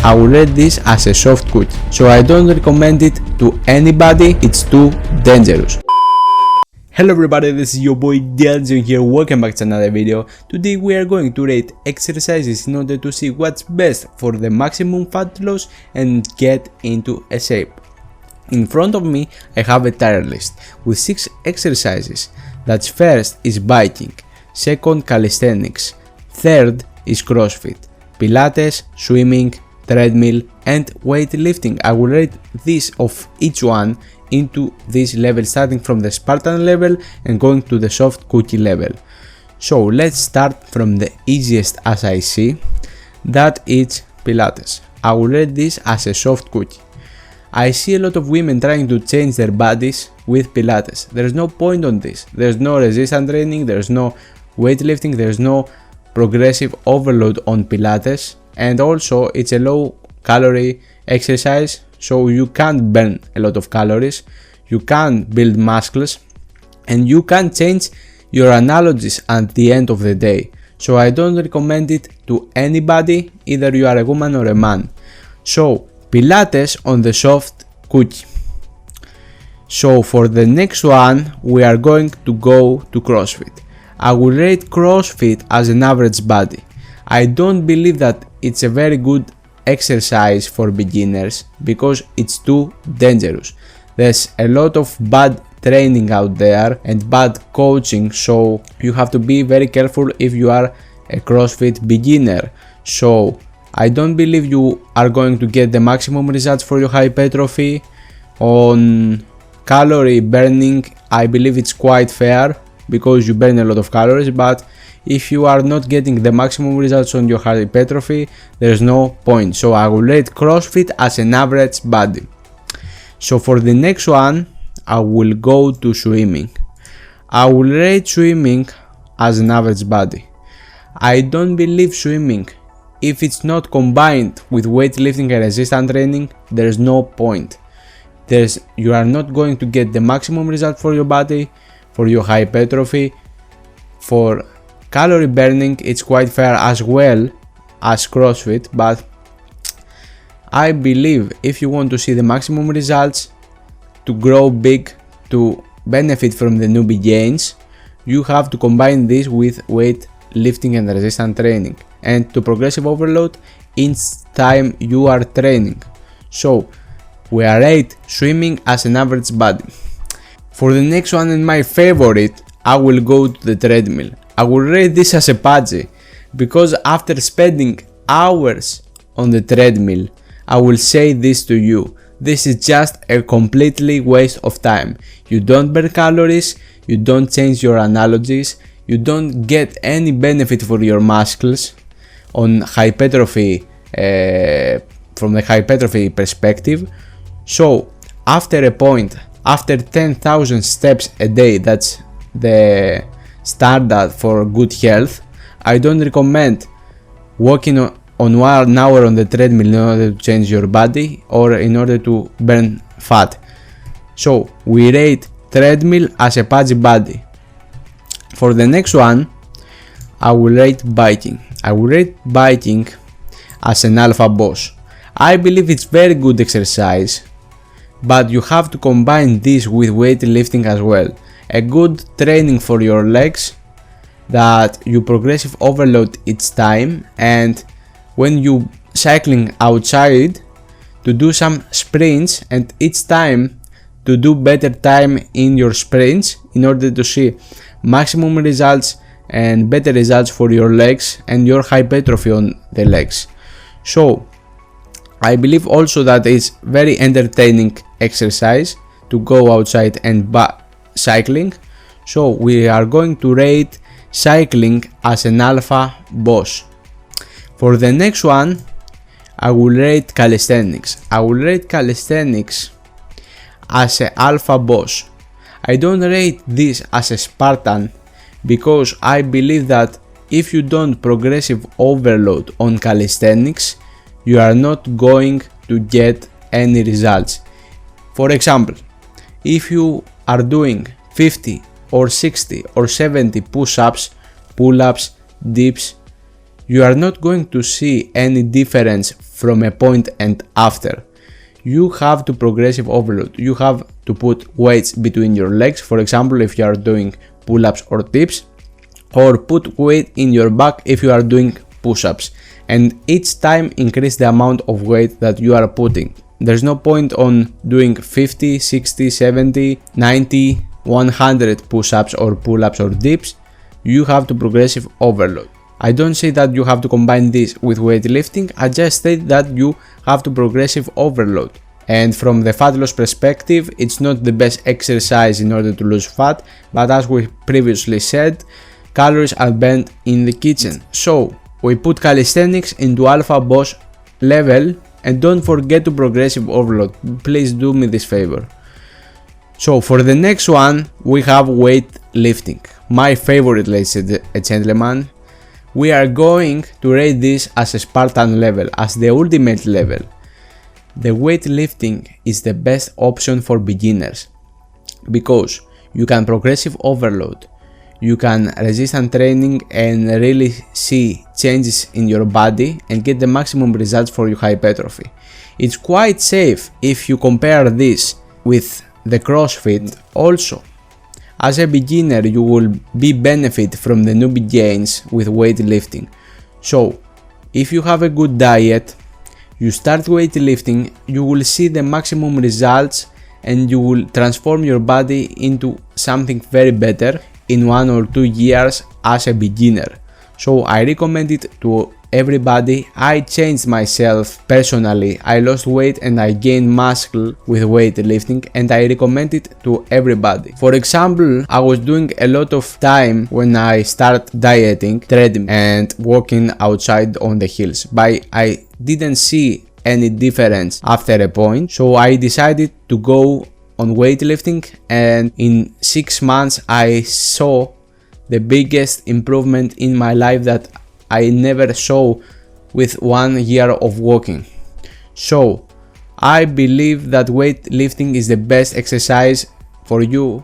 I will rate this as a soft cookie, so I don't recommend it to anybody, it's too dangerous. Hello everybody, this is your boy Dialjon here, welcome back to another video. Today we are going to rate exercises in order to see what's best for the maximum fat loss and get into a shape. In front of me I have a tier list with 6 exercises. That's first is biking, second calisthenics, third is CrossFit, Pilates, swimming, treadmill and weightlifting. I will rate this of each one into this level, starting from the Spartan level and going to the soft cookie level. So let's start from the easiest as I see, that is Pilates. I will rate this as a soft cookie. I see a lot of women trying to change their bodies with Pilates. There's no point on this. There's no resistance training, there's no weightlifting, there's no progressive overload on Pilates, and also it's a low calorie exercise, so you can't burn a lot of calories, you can't build muscles, and you can change your analogies at the end of the day. So I don't recommend it to anybody, either you are a woman or a man. So Pilates on the soft cookie. So for the next one we are going to go to CrossFit. I will rate CrossFit as an average body. I don't believe that it's a very good exercise for beginners because it's too dangerous. There's a lot of bad training out there and bad coaching, so you have to be very careful if you are a CrossFit beginner. So I don't believe you are going to get the maximum results for your hypertrophy. On calorie burning, I believe it's quite fair because you burn a lot of calories, but if you are not getting the maximum results on your hypertrophy, there's no point. So I will rate CrossFit as an average body. So for the next one, I will go to swimming. I will rate swimming as an average body. I don't believe swimming, if it's not combined with weightlifting and resistance training, there's no point. You are not going to get the maximum result for your body, for your hypertrophy. For calorie burning, it's quite fair as well as CrossFit, but I believe if you want to see the maximum results, to grow big, to benefit from the newbie gains, you have to combine this with weightlifting and resistance training and to progressive overload each time you are training. So we are rate swimming as an average body. For the next one and my favorite, I will go to the treadmill. I will rate this as a pudgy because after spending hours on the treadmill, I will say this to you, this is just a completely waste of time. You don't burn calories, you don't change your analogies, you don't get any benefit for your muscles on hypertrophy, from the hypertrophy perspective. So after a point, after 10,000 steps a day, that's the standard for good health, I don't recommend walking on 1 hour on the treadmill in order to change your body or in order to burn fat. So we rate treadmill as a pudgy body. For the next one, I will rate biking. I will rate biking as an alpha boss. I believe it's very good exercise, but you have to combine this with weightlifting as well. A good training for your legs, that you progressive overload each time, and when you cycling outside to do some sprints, and each time to do better time in your sprints in order to see maximum results and better results for your legs and your hypertrophy on the legs. So I believe also that it's very entertaining exercise to go outside and cycling. So we are going to rate cycling as an alpha boss. For the next one, I will rate calisthenics. I will rate calisthenics as an alpha boss. I don't rate this as a Spartan because I believe that if you don't progressive overload on calisthenics, you are not going to get any results. For example, if you are doing 50 or 60 or 70 push-ups, pull-ups, dips, you are not going to see any difference from a point and after. You have to progressive overload. You have to put weights between your legs, for example if you are doing pull-ups or dips, or put weight in your back if you are doing push-ups, and each time increase the amount of weight that you are putting. There's no point on doing 50, 60, 70, 90, 100 push-ups or pull-ups or dips. You have to progressive overload. I don't say that you have to combine this with weightlifting, I just state that you have to progressive overload. And from the fat loss perspective, it's not the best exercise in order to lose fat, but as we previously said, calories are burnt in the kitchen. So we put calisthenics into alpha boss level, and don't forget to progressive overload. Please do me this favor. So for the next one, we have weightlifting. My favorite, ladies and gentlemen. We are going to rate this as a Spartan level, as the ultimate level. The weightlifting is the best option for beginners because you can progressive overload, you can resistance training and really see changes in your body and get the maximum results for your hypertrophy. It's quite safe if you compare this with the CrossFit also. As a beginner, you will be benefit from the newbie gains with weightlifting. So, if you have a good diet, you start weightlifting, you will see the maximum results and you will transform your body into something very better in 1 or 2 years as a beginner. So I recommend it to everybody. I changed myself personally. I lost weight and I gained muscle with weightlifting, and I recommend it to everybody. For example, I was doing a lot of time when I start dieting, treadmill and walking outside on the hills, but I didn't see any difference after a point, so I decided to go on weightlifting, and in 6 months I saw the biggest improvement in my life that I never saw with 1 year of walking. So I believe that weightlifting is the best exercise for you